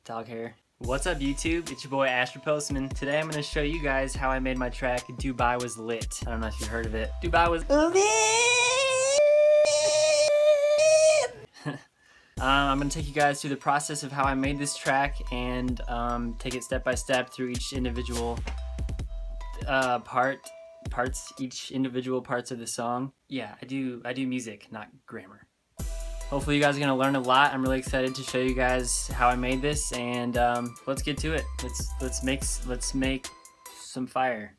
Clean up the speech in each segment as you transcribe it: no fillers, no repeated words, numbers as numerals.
Dog hair. What's up YouTube? It's your boy Asher Postman. Today I'm going to show you guys how I made my track Dubai Was Lit. I don't know if you heard of it. Dubai was lit. I'm going to take you guys through the process of how I made this track and take it step by step through each individual each individual parts of the song. Yeah, I do music, not grammar. Hopefully you guys are going to learn a lot. I'm really excited to show you guys how I made this, and let's get to it. Let's make some fire.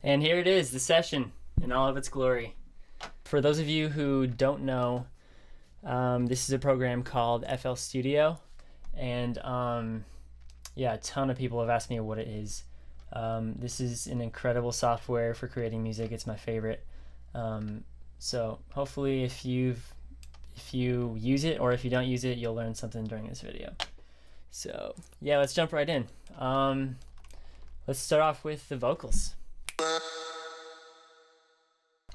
And here it is, the session in all of its glory. For those of you who don't know, this is a program called FL Studio, and yeah, a ton of people have asked me what it is. This is an incredible software for creating music. It's my favorite. So hopefully if you use it, or if you don't use it, you'll learn something during this video. So yeah, let's jump right in. Let's start off with the vocals.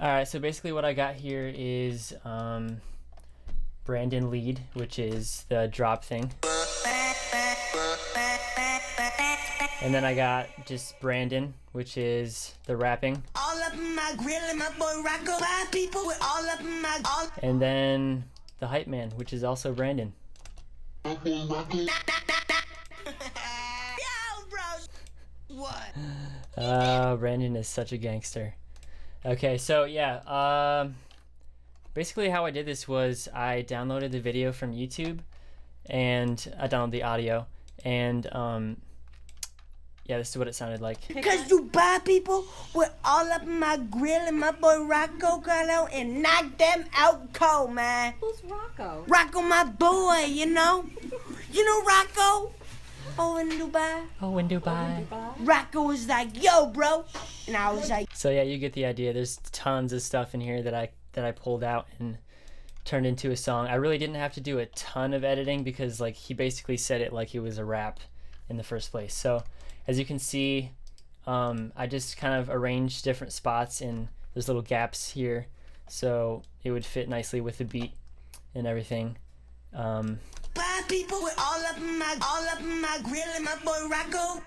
Alright, so basically what I got here is Brandon lead, which is the drop thing. And then I got just Brandon, which is the rapping. And then the hype man, which is also Brandon. Brandon is such a gangster. Okay, so yeah, basically how I did this was I downloaded the video from YouTube, and I downloaded the audio, and yeah, this is what it sounded like. Cause Dubai people were all up in my grill, and my boy Rocco got out and knocked them out cold, man. Who's Rocco? Rocco, my boy, you know? You know Rocco? Oh, in Dubai? Oh, in Dubai. Rocco was like, yo, bro. And I was like... So yeah, you get the idea. There's tons of stuff in here that I pulled out and turned into a song. I really didn't have to do a ton of editing because like he basically said it like it was a rap in the first place. So as you can see, I just kind of arranged different spots, and there's little gaps here, so it would fit nicely with the beat and everything. People were all up in my grill, and my boy Rocco.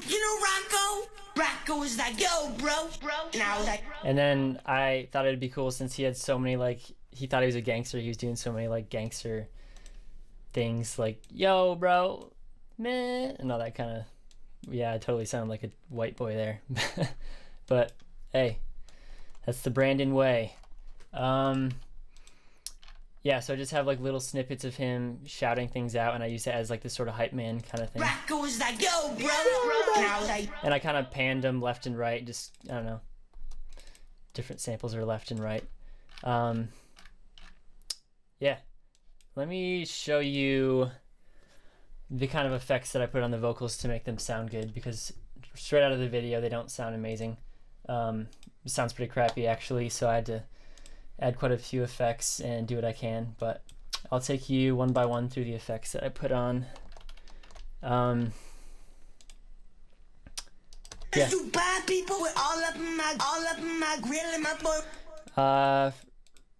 You know Rocco? Rocco was like, yo, bro. And I was like... And then I thought it'd be cool, since he had so many, like, he thought he was a gangster, he was doing so many, like, gangster things, like, yo, bro, meh, and all that kind of... Yeah, I totally sound like a white boy there. But hey, that's the Brandon way. Yeah, so I just have like little snippets of him shouting things out, and I use it as like this sort of hype man kind of thing. Rocco was like, yo, bro. And I kind of panned him left and right, just, I don't know, different samples are left and right. Yeah, let me show you the kind of effects that I put on the vocals to make them sound good, because straight out of the video they don't sound amazing. It sounds pretty crappy actually, so I had to add quite a few effects and do what I can, but I'll take you one by one through the effects that I put on. Yeah.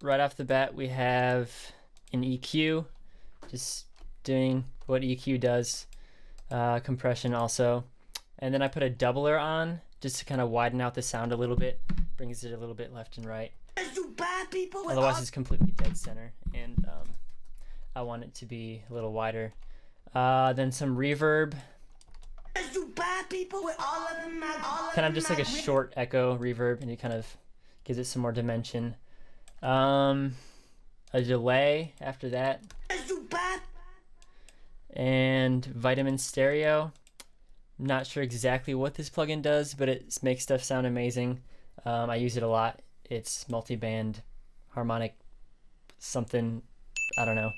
Right off the bat we have an EQ, just doing what EQ does, compression also, and then I put a doubler on just to kind of widen out the sound a little bit, brings it a little bit left and right. Otherwise it's completely dead center, and I want it to be a little wider. Then some reverb, kind of just like a short echo reverb, and it kind of gives it some more dimension. A delay after that, and vitamin stereo. Not sure exactly what this plugin does, but it makes stuff sound amazing. I use it a lot. It's multi-band harmonic something, I don't know.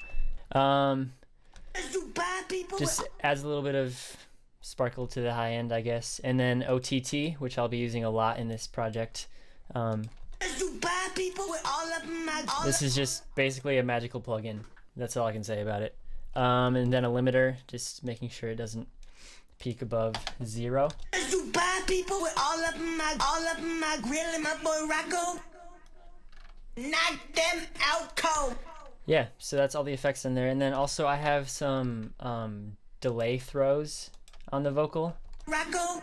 Just adds a little bit of sparkle to the high end, I guess. And then OTT, which I'll be using a lot in this project. This is just basically a magical plugin. That's all I can say about it. And then a limiter, just making sure it doesn't peak above 0. You bad people with all up in my grill and my boy Rocco. Knock them out cold. Yeah, so that's all the effects in there. And then also I have some delay throws on the vocal. Rocco.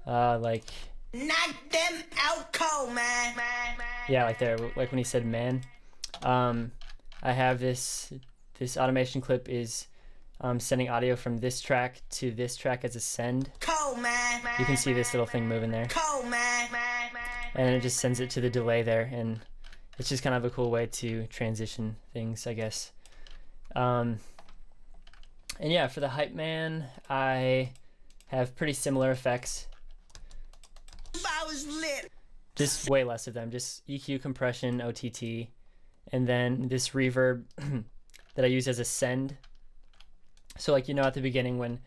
Like... Knock them out cold, man. Yeah, like there, like when he said man. I have this automation clip is sending audio from this track to this track as a send. Cold, man. You can see this little thing moving there. Cold, man. And it just sends it to the delay there, and it's just kind of a cool way to transition things, I guess. And yeah, for the hype man, I have pretty similar effects. I was lit. Just way less of them, just EQ, compression, OTT, and then this reverb that I use as a send. So like, you know, at the beginning when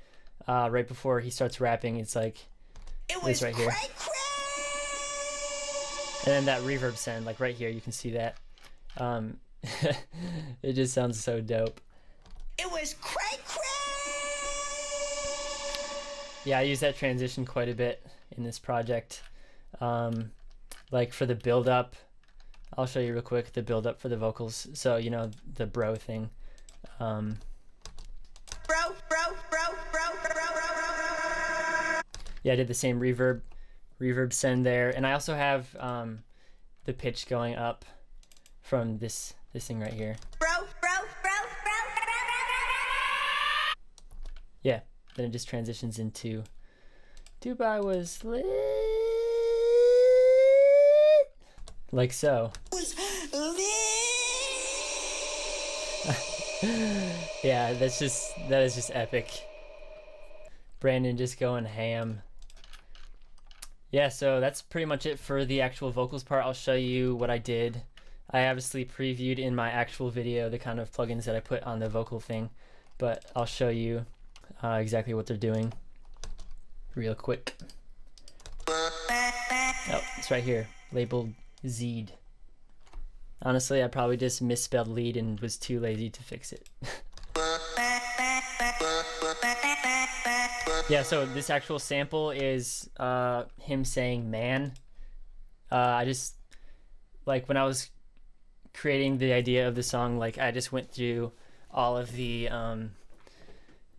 right before he starts rapping, it's like this right here. And then that reverb send, like right here, you can see that. It just sounds so dope. It was cray cray. Yeah, I use that transition quite a bit in this project. Like for the build up, I'll show you real quick the build up for the vocals. So, you know, the bro thing. Yeah, I did the same reverb send there, and I also have the pitch going up from this thing right here. Yeah, then it just transitions into Dubai was lit, like so. Yeah, that is just epic. Brandon just going ham. Yeah, so that's pretty much it for the actual vocals part. I'll show you what I did. I obviously previewed in my actual video the kind of plugins that I put on the vocal thing, but I'll show you exactly what they're doing real quick. Oh, it's right here, labeled Z'd. Honestly, I probably just misspelled lead and was too lazy to fix it. Yeah, so this actual sample is him saying man. I just, like when I was creating the idea of the song, like I just went through all of the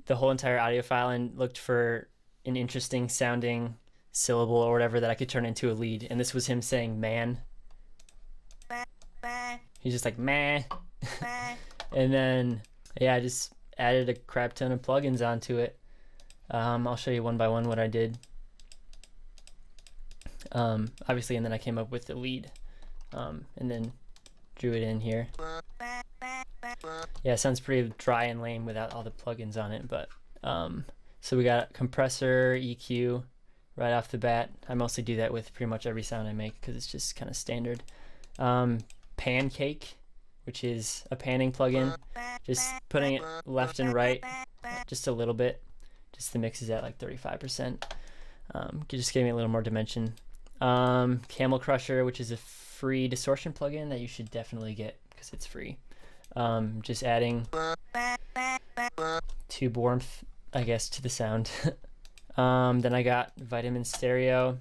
whole entire audio file and looked for an interesting sounding syllable or whatever that I could turn into a lead, and this was him saying man. He's just like meh. And then yeah, I just added a crap ton of plugins onto it. I'll show you one by one what I did. Obviously, and then I came up with the lead, and then drew it in here. Yeah, it sounds pretty dry and lame without all the plugins on it, but so we got compressor, EQ right off the bat. I mostly do that with pretty much every sound I make because it's just kind of standard. Pancake, which is a panning plugin, just putting it left and right just a little bit. Just the mix is at like 35%. Just giving me a little more dimension. Camel Crusher, which is a free distortion plugin that you should definitely get because it's free. Just adding tube warmth, I guess, to the sound. Then I got Vitamin Stereo.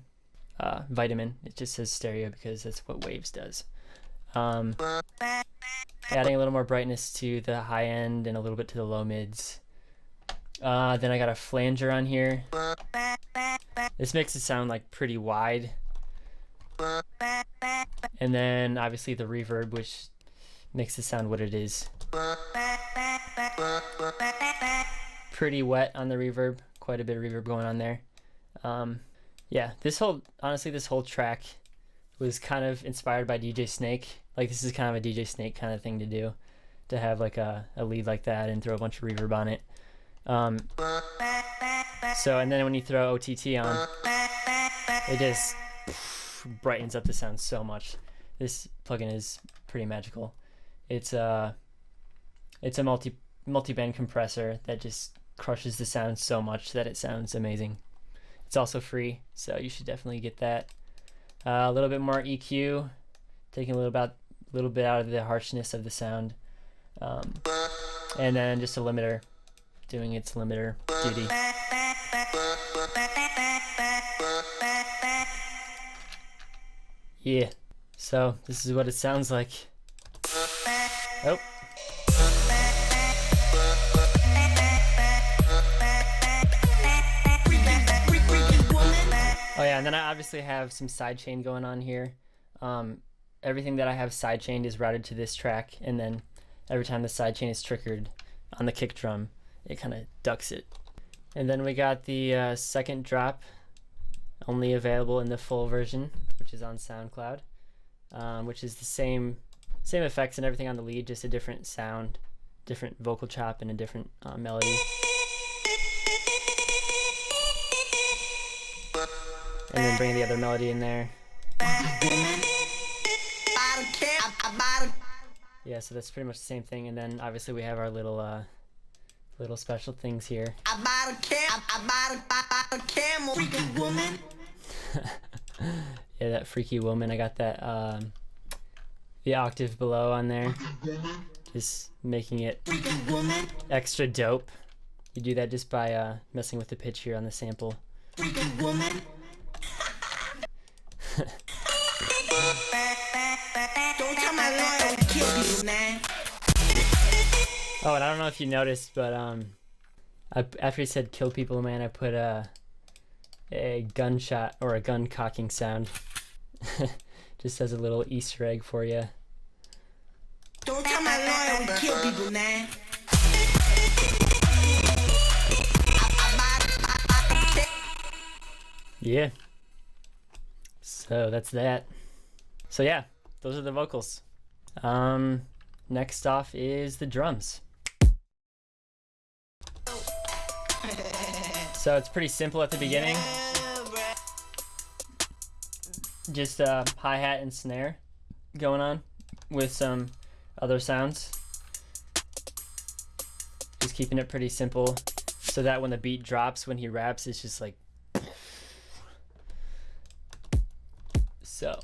Vitamin, it just says stereo because that's what Waves does. Adding a little more brightness to the high end and a little bit to the low mids. Then I got a flanger on here. This makes it sound like pretty wide. And then obviously the reverb, which makes it sound what it is. Pretty wet on the reverb, quite a bit of reverb going on there. Yeah, honestly this whole track was kind of inspired by DJ Snake. Like this is kind of a DJ Snake kind of thing to do, to have like a lead like that and throw a bunch of reverb on it. So, and then when you throw OTT on, it just brightens up the sound so much. This plugin is pretty magical. It's a multi-band compressor that just crushes the sound so much that it sounds amazing. It's also free, so you should definitely get that. A little bit more EQ, taking a little bit out of the harshness of the sound, and then just a limiter, doing its limiter duty. Yeah, so this is what it sounds like. Oh. Oh yeah, and then I obviously have some sidechain going on here. Everything that I have sidechained is routed to this track, and then every time the sidechain is triggered on the kick drum, it kind of ducks it. And then we got the second drop, only available in the full version, which is on SoundCloud, which is the same effects and everything on the lead, just a different sound, different vocal chop, and a different melody. And then bring the other melody in there. Yeah, so that's pretty much the same thing. And then obviously we have our little special things here. Yeah, that freaky woman. I got that the octave below on there, just making it extra dope. You do that just by messing with the pitch here on the sample. Oh, and I don't know if you noticed, but after he said "kill people, man," I put a gunshot or a gun cocking sound, just as a little Easter egg for you. Don't tell my lawyer we kill people, man. Yeah. So that's that. So yeah, those are the vocals. Next off is the drums. So it's pretty simple at the beginning. Just hi-hat and snare going on with some other sounds. Just keeping it pretty simple so that when the beat drops, when he raps, it's just like... So.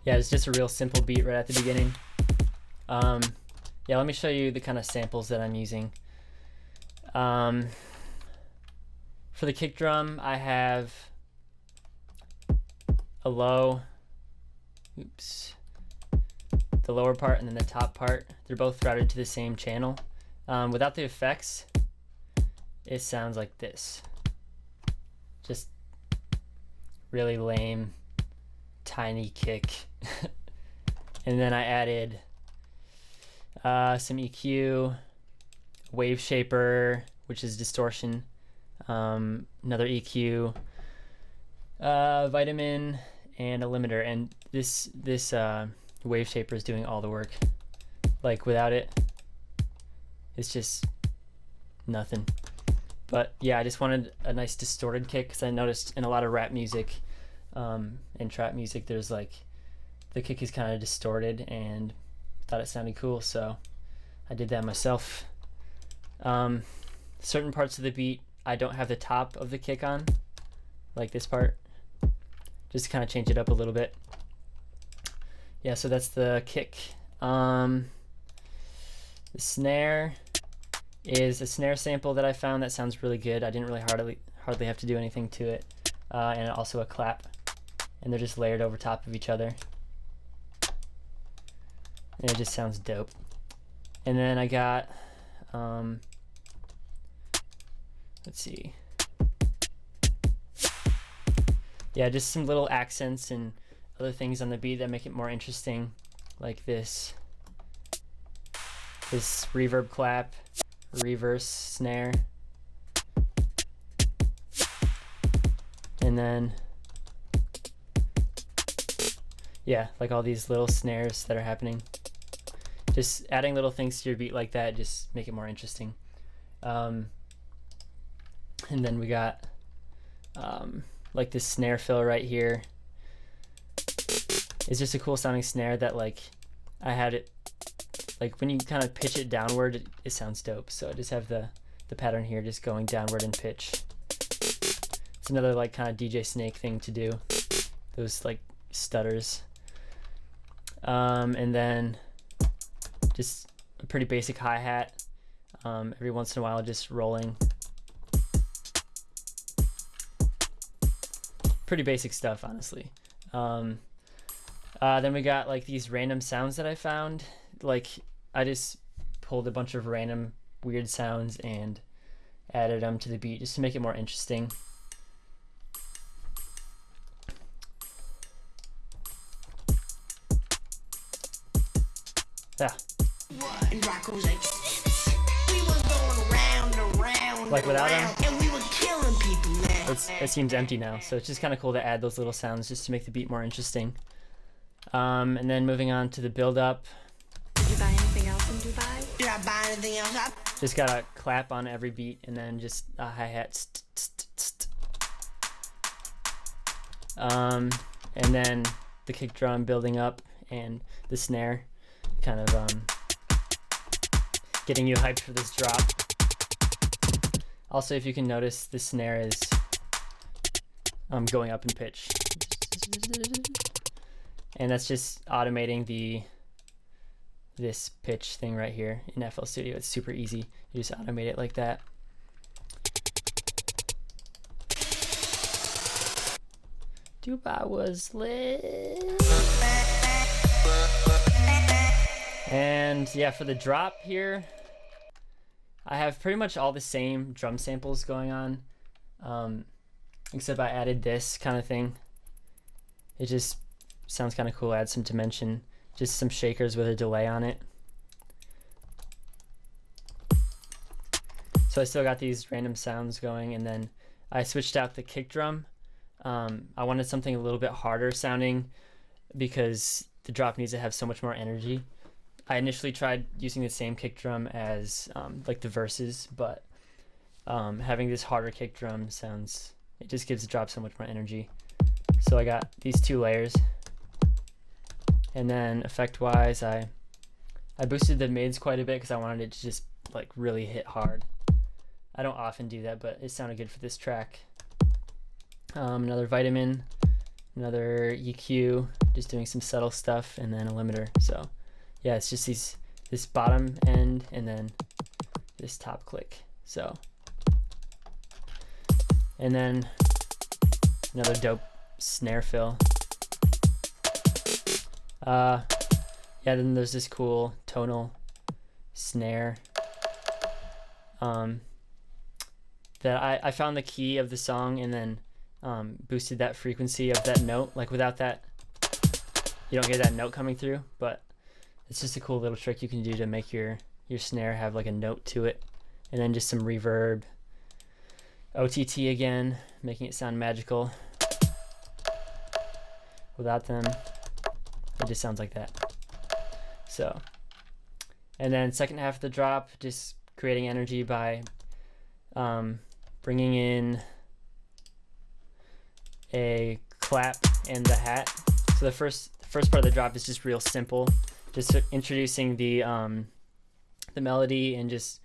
Yeah, it's just a real simple beat right at the beginning. Yeah, let me show you the kind of samples that I'm using. For the kick drum, I have a low, the lower part and then the top part. They're both routed to the same channel. Without the effects, it sounds like this. Just really lame, tiny kick. And then I added some EQ, wave shaper, which is distortion, another EQ, vitamin, and a limiter. And this wave shaper is doing all the work. Like without it, it's just nothing. But yeah, I just wanted a nice distorted kick because I noticed in a lot of rap music and trap music, there's like the kick is kind of distorted, and thought it sounded cool, so I did that myself. Certain parts of the beat, I don't have the top of the kick on, like this part, just to kind of change it up a little bit. Yeah, so that's the kick. The snare is a snare sample that I found that sounds really good. I didn't really hardly have to do anything to it, and also a clap, and they're just layered over top of each other, and it just sounds dope. And then I got let's see, yeah, just some little accents and other things on the beat that make it more interesting, like this reverb clap, reverse snare, and then yeah, like all these little snares that are happening. Just adding little things to your beat like that just make it more interesting. And then we got like this snare fill right here. It's just a cool sounding snare that, like, I had it, like when you kind of pitch it downward, it sounds dope. So I just have the pattern here just going downward in pitch. It's another like kind of DJ Snake thing to do, those like stutters. And then just a pretty basic hi-hat. Every once in a while, just rolling. Pretty basic stuff, honestly. Then we got like these random sounds that I found. Like I just pulled a bunch of random weird sounds and added them to the beat just to make it more interesting. Yeah. And Rocco's like, we was going round and round Like without and him? we were killing people, man. It seems empty now, so it's just kind of cool to add those little sounds just to make the beat more interesting. And then moving on to the build-up. Did you buy anything else in Dubai? Did I buy anything else? Just gotta clap on every beat and then just a hi-hat. And then the kick drum building up and the snare kind of getting you hyped for this drop. Also, if you can notice, the snare is going up in pitch. And that's just automating this pitch thing right here in FL Studio. It's super easy. You just automate it like that. Dubai was lit. And yeah, for the drop here, I have pretty much all the same drum samples going on, except I added this kind of thing. It just sounds kind of cool. Add some dimension, just some shakers with a delay on it. So I still got these random sounds going, and then I switched out the kick drum. I wanted something a little bit harder sounding because the drop needs to have so much more energy. I initially tried using the same kick drum as like the verses, but having this harder kick drum it just gives the drop so much more energy. So I got these two layers, and then effect wise I boosted the mids quite a bit because I wanted it to just like really hit hard. I don't often do that, but it sounded good for this track. Another vitamin, another EQ, just doing some subtle stuff, and then a limiter. So yeah, it's just this bottom end and then this top click. So, and then another dope snare fill. Yeah, then there's this cool tonal snare. That I found the key of the song and then boosted that frequency of that note. Like without that, you don't hear that note coming through, but it's just a cool little trick you can do to make your snare have like a note to it. And then just some reverb, OTT again, making it sound magical. Without them, it just sounds like that. So, and then second half of the drop, just creating energy by bringing in a clap and the hat. So the first part of the drop is just real simple, just introducing the melody, and just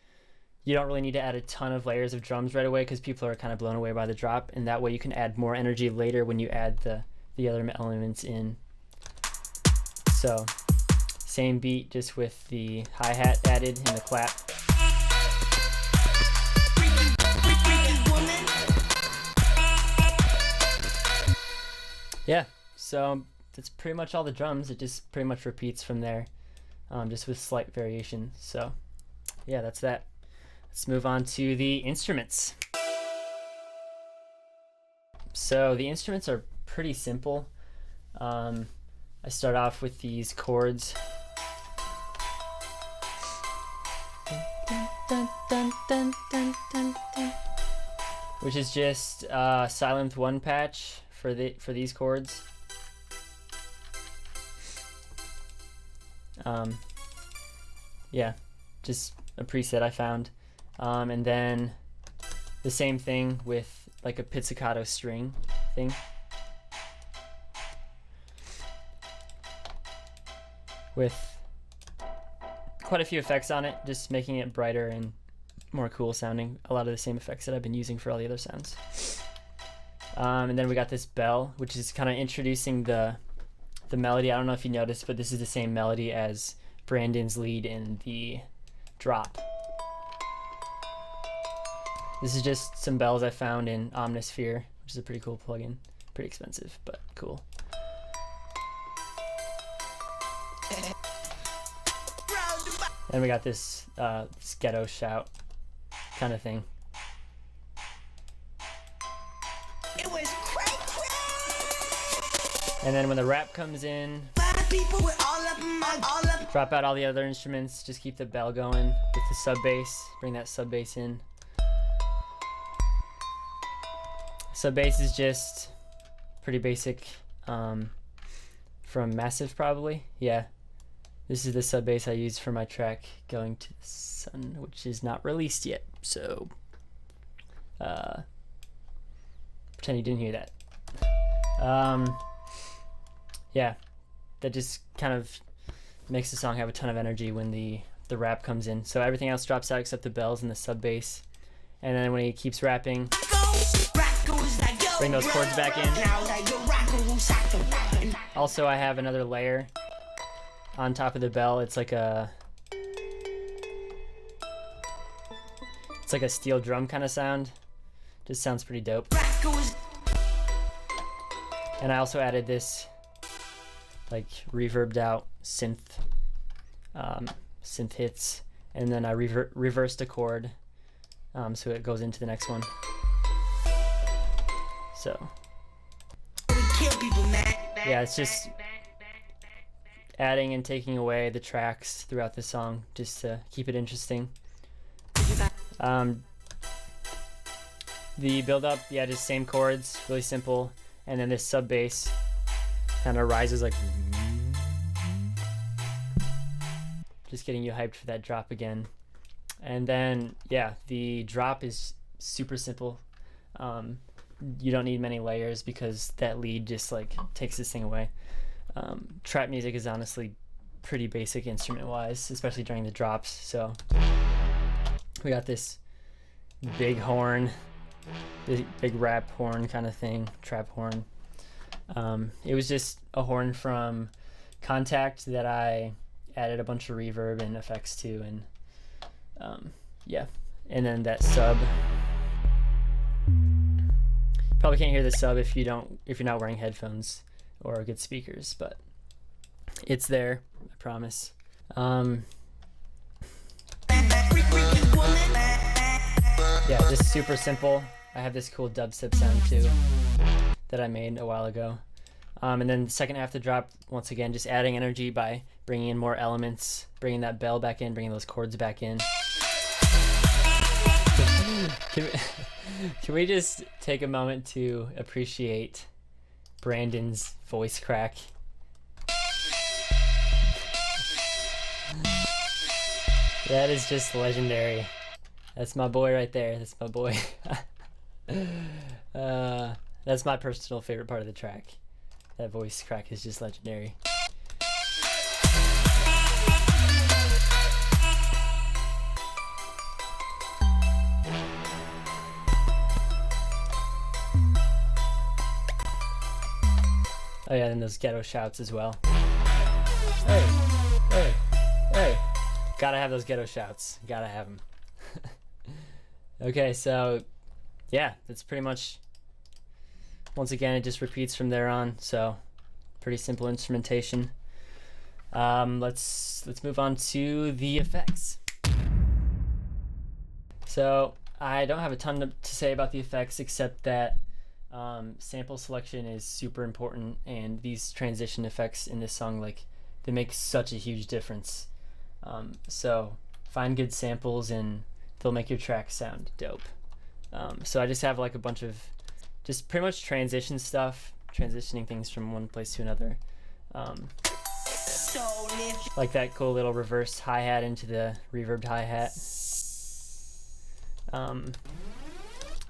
you don't really need to add a ton of layers of drums right away because people are kind of blown away by the drop, and that way you can add more energy later when you add the other elements in. So same beat, just with the hi-hat added and the clap. Yeah, so that's pretty much all the drums. It just pretty much repeats from there, just with slight variation. So yeah, that's that. Let's move on to the instruments. So the instruments are pretty simple. I start off with these chords. Which is just Silent 1 patch for these chords. Yeah, just a preset I found. And then the same thing with like a pizzicato string thing. With quite a few effects on it, just making it brighter and more cool sounding. A lot of the same effects that I've been using for all the other sounds. And then we got this bell, which is kind of introducing the melody. I don't know if you noticed, but this is the same melody as Brandon's lead in the drop. This is just some bells I found in Omnisphere, which is a pretty cool plugin. Pretty expensive, but cool. And we got this ghetto shout kind of thing. It was crazy. And then when the rap comes in, People were all up in my, all up. drop out all the other instruments, just keep the bell going with the sub bass, bring that sub bass in. Sub bass is just pretty basic, from Massive probably, yeah. This is the sub bass I used for my track Going to the Sun, which is not released yet, so pretend you didn't hear that. Yeah, that just kind of makes the song have a ton of energy when the rap comes in. So everything else drops out except the bells and the sub bass. And then when he keeps rapping, bring those chords back in. Also, I have another layer on top of the bell. It's like a steel drum kind of sound. Just sounds pretty dope. And I also added this like reverbed out synth hits, and then I reversed a chord so it goes into the next one. So yeah, it's just adding and taking away the tracks throughout the song just to keep it interesting. The build up, yeah, just same chords, really simple, and then this sub bass kind of rises like, just getting you hyped for that drop again. And then yeah, the drop is super simple. You don't need many layers because that lead just like takes this thing away. Trap music is honestly pretty basic instrument wise, especially during the drops. So we got this big horn, big rap horn kind of thing, trap horn. It was just a horn from Contact that I added a bunch of reverb and effects to, and yeah, and then that sub. Probably can't hear the sub if you're not wearing headphones or good speakers, but it's there, I promise. Yeah, just super simple. I have this cool dubstep sound too that I made a while ago. And then the second half of the drop, once again, just adding energy by bringing in more elements, bringing that bell back in, bringing those chords back in. Can we just take a moment to appreciate Brandon's voice crack? That is just legendary. That's my boy right there. That's my boy. That's my personal favorite part of the track. That voice crack is just legendary. Oh yeah, and those ghetto shouts as well. Hey, hey, hey. Gotta have those ghetto shouts. Gotta have them. Okay, so yeah, that's pretty much, once again, it just repeats from there on. So pretty simple instrumentation. Let's move on to the effects. So I don't have a ton to say about the effects except that sample selection is super important, and these transition effects in this song, like, they make such a huge difference. So find good samples and they'll make your track sound dope. So I just have like a bunch of just pretty much transition stuff, transitioning things from one place to another. Like that cool little reverse hi-hat into the reverbed hi-hat.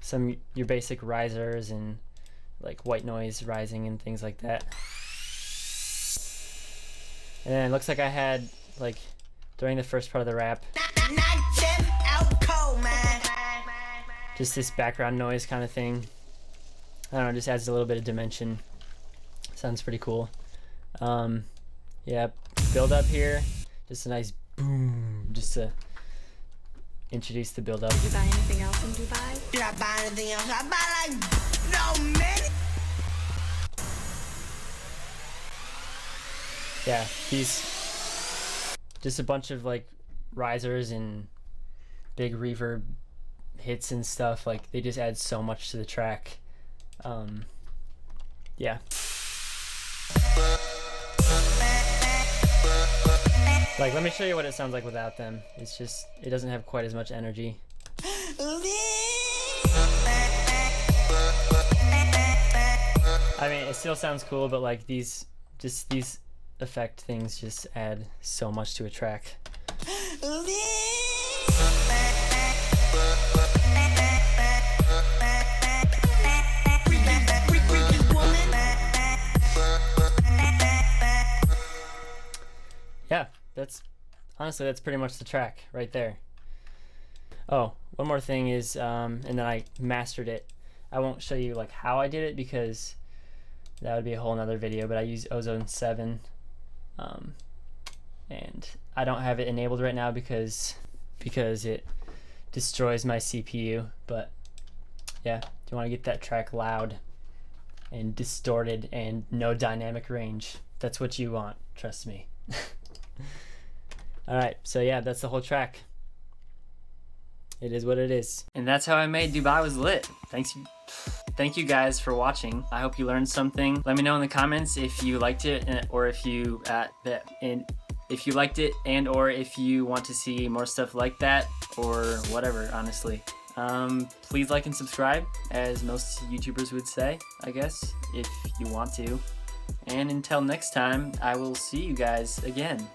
Some your basic risers and like white noise rising and things like that. And then it looks like I had, like, during the first part of the rap, just this background noise kind of thing. I don't know, just adds a little bit of dimension. Sounds pretty cool. Yeah, build up here, just a nice boom, just to introduce the build-up. Did you buy anything else in Dubai? Did I buy anything else? I buy like no many. Yeah, these just a bunch of like risers and big reverb hits and stuff. Like they just add so much to the track. Yeah. Like, let me show you what it sounds like without them. It's just, it doesn't have quite as much energy. I mean, it still sounds cool, but like these effect things just add so much to a track. Yeah, honestly, that's pretty much the track right there. Oh, one more thing is, and then I mastered it. I won't show you like how I did it because that would be a whole nother video, but I use Ozone 7, and I don't have it enabled right now because it destroys my CPU. But yeah, do you want to get that track loud and distorted and no dynamic range? That's what you want, trust me. Alright, so yeah, that's the whole track. It is what it is. And that's how I made Dubai Was Lit. Thank you guys for watching. I hope you learned something. Let me know in the comments if you liked it, or if you liked it, and or if you want to see more stuff like that, or whatever, honestly. Please like and subscribe, as most YouTubers would say, I guess, if you want to. And until next time, I will see you guys again.